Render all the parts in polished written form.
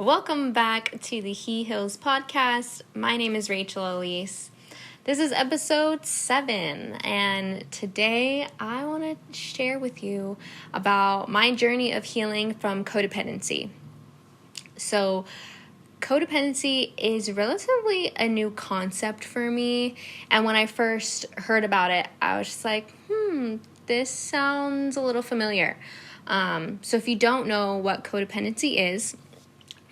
welcome back to the He Heals podcast. My name is Rachel Elise. This is episode 7, and today I want to share with you about my journey of healing from codependency. So, codependency is relatively a new concept for me, and when I first heard about it, I was just like, this sounds a little familiar. So if you don't know what codependency is,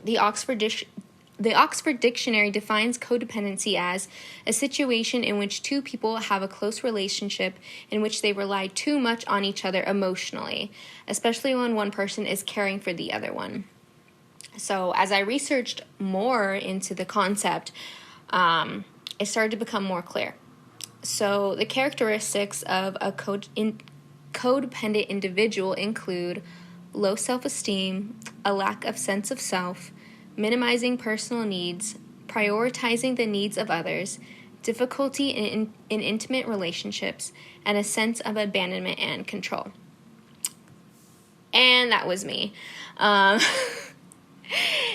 the Oxford Dictionary defines codependency as a situation in which two people have a close relationship in which they rely too much on each other emotionally, especially when one person is caring for the other one. So as I researched more into the concept, it started to become more clear. So the characteristics of a codependent individual include low self-esteem, a lack of sense of self, minimizing personal needs, prioritizing the needs of others, difficulty in intimate relationships, and a sense of abandonment and control. And that was me.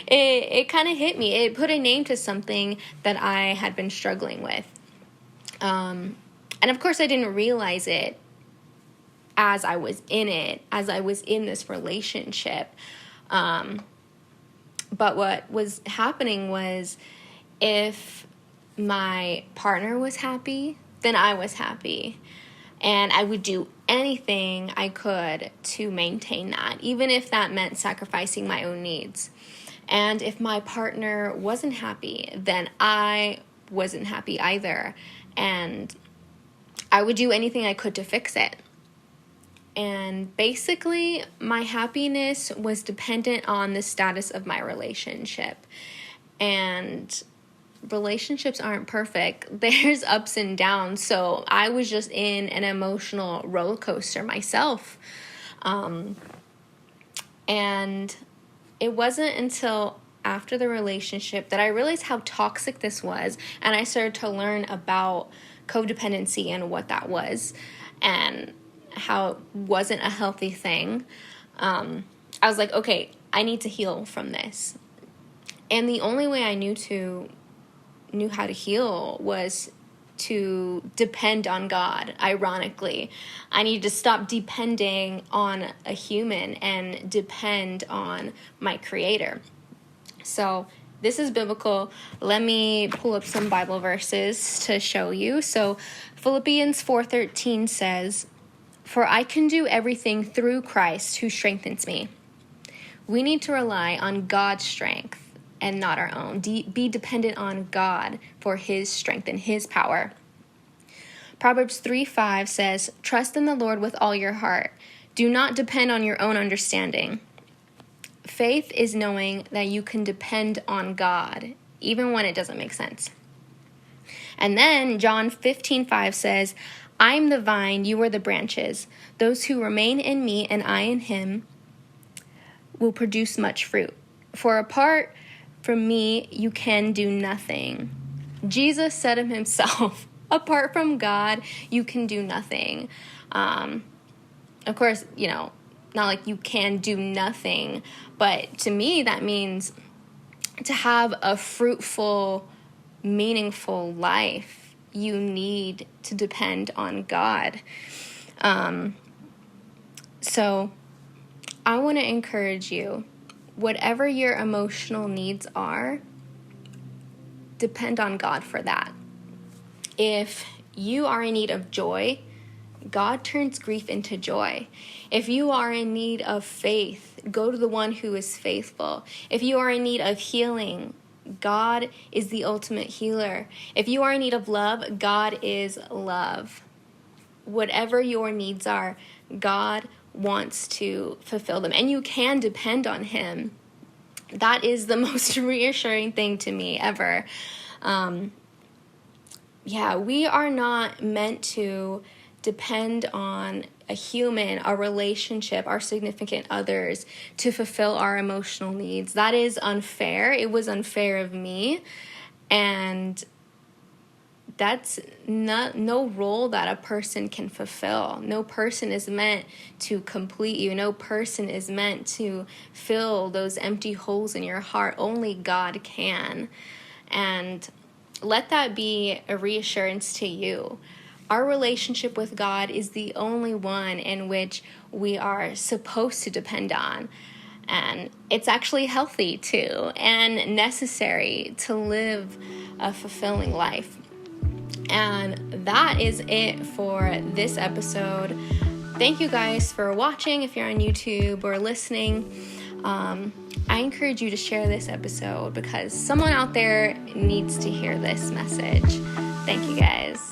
It kind of hit me. It put a name to something that I had been struggling with. And of course I didn't realize it as I was in this relationship. But what was happening was if my partner was happy, then I was happy. And I would do anything I could to maintain that, even if that meant sacrificing my own needs. And if my partner wasn't happy, then I wasn't happy either. And I would do anything I could to fix it. And basically, my happiness was dependent on the status of my relationship. And relationships aren't perfect. There's ups and downs. So I was just in an emotional roller coaster myself. And it wasn't until after the relationship that I realized how toxic this was. And I started to learn about codependency and what that was. And how it wasn't a healthy thing. I was like, okay, I need to heal from this. And the only way I knew how to heal was to depend on God, ironically. I needed to stop depending on a human and depend on my Creator. So this is biblical. Let me pull up some Bible verses to show you. So Philippians 4:13 says, "For I can do everything through Christ who strengthens me." We need to rely on God's strength and not our own. Be dependent on God for His strength and His power. Proverbs 3:5 says, "Trust in the Lord with all your heart. Do not depend on your own understanding." Faith is knowing that you can depend on God, even when it doesn't make sense. And then John 15:5 says, "I am the vine, you are the branches. Those who remain in me and I in him will produce much fruit. For apart from me, you can do nothing." Jesus said of himself, apart from God, you can do nothing. Of course, not like you can do nothing, but to me, that means to have a fruitful, meaningful life, you need to depend on God. So I want to encourage you, whatever your emotional needs are, depend on God for that. If you are in need of joy, God turns grief into joy. If you are in need of faith, go to the one who is faithful. If you are in need of healing, God is the ultimate healer. If you are in need of love, God is love. Whatever your needs are, God wants to fulfill them, and you can depend on Him. That is the most reassuring thing to me ever. We are not meant to depend on a human, a relationship, our significant others to fulfill our emotional needs. That is unfair. It was unfair of me, and that's no role that a person can fulfill. No person is meant to complete you. No person is meant to fill those empty holes in your heart. Only God can. And let that be a reassurance to you. Our relationship with God is the only one in which we are supposed to depend on. And it's actually healthy too, and necessary to live a fulfilling life. And that is it for this episode. Thank you guys for watching if you're on YouTube or listening. I encourage you to share this episode because someone out there needs to hear this message. Thank you guys.